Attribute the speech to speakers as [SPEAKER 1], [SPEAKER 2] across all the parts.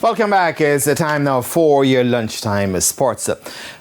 [SPEAKER 1] Welcome back. It's the time now for your lunchtime sports.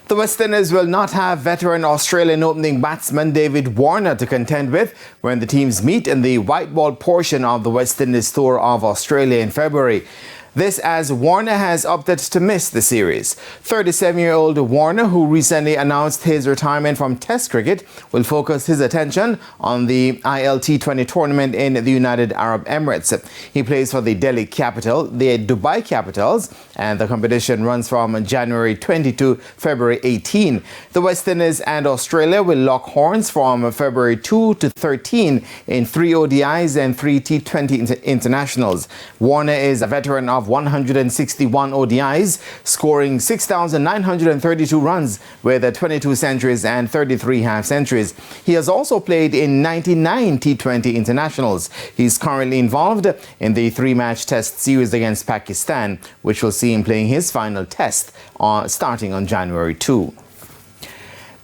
[SPEAKER 1] The West Indies will not have veteran Australian opening batsman David Warner to contend with when the teams meet in the white ball portion of the West Indies tour of Australia in February. This as Warner has opted to miss the series. 37-year-old Warner, who recently announced his retirement from Test cricket, will focus his attention on the ILT20 tournament in the United Arab Emirates. He plays for the Delhi Capital, the Dubai Capitals, and the competition runs from January 20 to February 18. The West Indies and Australia will lock horns from February 2 to 13 in 3 ODIs and 3 T20 internationals. Warner is a veteran of 161 ODIs, scoring 6,932 runs with 22 centuries and 33 half-centuries. He has also played in 99 T20 internationals. He's currently involved in the 3-match test series against Pakistan, which will see him playing his final test starting on January 2.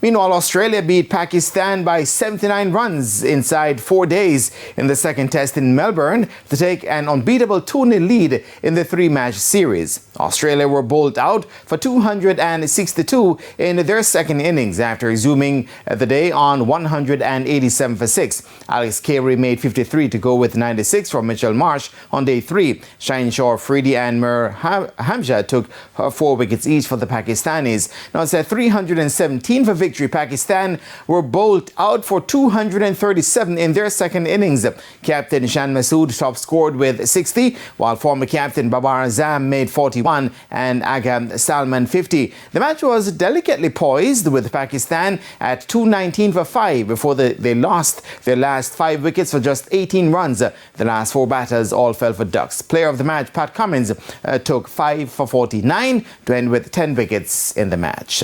[SPEAKER 1] Meanwhile, Australia beat Pakistan by 79 runs inside 4 days in the second test in Melbourne to take an unbeatable 2-0 lead in the 3-match series. Australia were bowled out for 262 in their second innings after resuming the day on 187 for 6. Alex Carey made 53 to go with 96 from Mitchell Marsh on day 3. Shaheen Shah Afridi and Mir Hamza took 4 wickets each for the Pakistanis. Now it's at 317 for victory. Pakistan were bowled out for 237 in their second innings. Captain Shan Masood top scored with 60, while former captain Babar Azam made 41 and Aga Salman 50. The match was delicately poised with Pakistan at 219 for 5 before they lost their last 5 wickets for just 18 runs. The last 4 batters all fell for ducks. Player of the match Pat Cummins took 5 for 49 to end with 10 wickets in the match.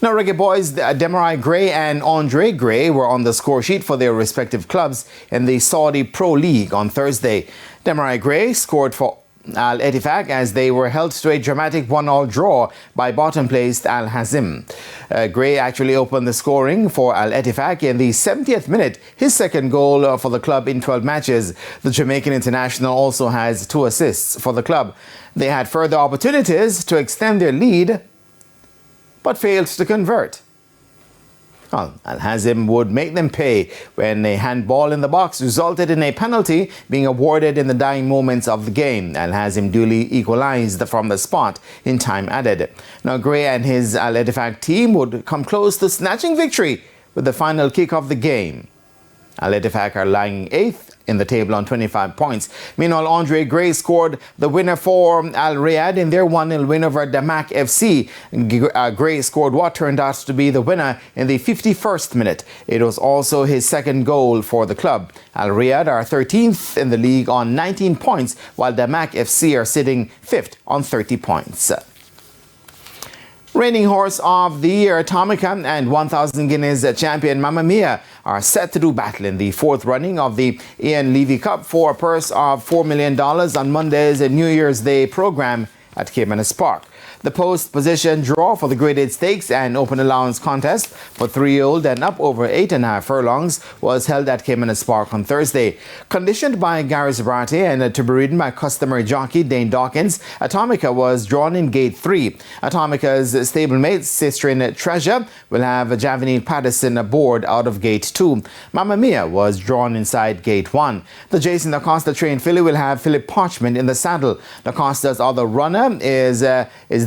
[SPEAKER 1] Now, reggae boys Demarai Gray and Andre Gray were on the score sheet for their respective clubs in the Saudi Pro League on Thursday. Demarai Gray scored for Al Ettifaq as they were held to a dramatic 1-1 draw by bottom-placed Al Hazim. Gray actually opened the scoring for Al Ettifaq in the 70th minute, his second goal for the club in 12 matches. The Jamaican international also has 2 assists for the club. They had further opportunities to extend their lead, but failed to convert. Well, Al Hazim would make them pay when a handball in the box resulted in a penalty being awarded in the dying moments of the game. Al Hazim duly equalized from the spot in time added. Now, Gray and his Al Ettifaq team would come close to snatching victory with the final kick of the game. Al Ettifaq are lying 8th in the table on 25 points. Meanwhile, Andre Gray scored the winner for Al Riyadh in their 1-0 win over Damak FC. Gray scored what turned out to be the winner in the 51st minute. It was also his second goal for the club. Al Riyadh are 13th in the league on 19 points, while Damak FC are sitting 5th on 30 points. Reigning horse of the year Atomica and 1,000 Guineas champion Mamma Mia are set to do battle in the 4th running of the I-Ley Cup for a purse of $4 million on Monday's New Year's Day program at Caymanas Park. The post-position draw for the graded stakes and open allowance contest for 3-year-old and up over 8.5 furlongs was held at Caymanas Park on Thursday. Conditioned by Gary Zabrate and to be ridden by customary jockey Dane Dawkins, Atomica was drawn in Gate 3. Atomica's stablemate, Sistrin Treasure, will have Javanil Patterson aboard out of Gate 2. Mamma Mia was drawn inside Gate 1. The Jason Acosta trained filly will have Philip Parchment in the saddle. Acosta's other runner is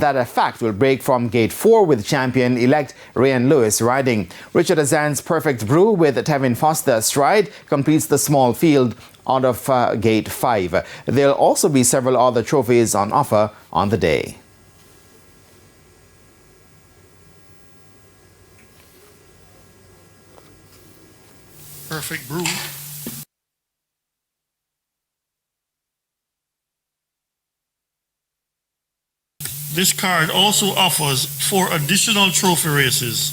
[SPEAKER 1] that a fact will break from Gate 4 with champion-elect Ryan Lewis riding. Richard Azan's Perfect Brew with Tevin Foster astride completes the small field out of Gate 5. There'll also be several other trophies on offer on the day.
[SPEAKER 2] Perfect Brew. This card also offers 4 additional trophy races,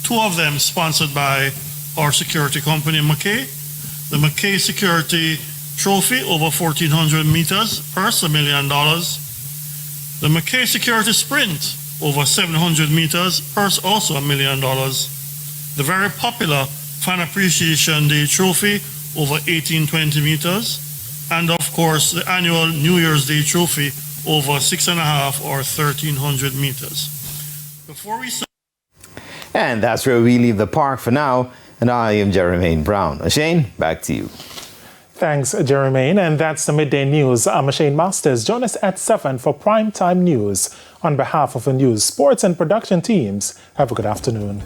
[SPEAKER 2] 2 of them sponsored by our security company, McKay. The McKay Security Trophy over 1,400 meters, purse $1 million. The McKay Security Sprint over 700 meters, purse also $1 million. The very popular Fan Appreciation Day Trophy over 1820 meters, and of course the annual New Year's Day trophy over 6.5 or 1,300 meters. Before we
[SPEAKER 1] And that's where we leave the park for now. And I am Jermaine Brown. Shane, back to you.
[SPEAKER 3] Thanks, Jermaine. And that's the Midday News. I'm Shane Masters. Join us at 7 for Primetime News. On behalf of the news, sports and production teams, have a good afternoon.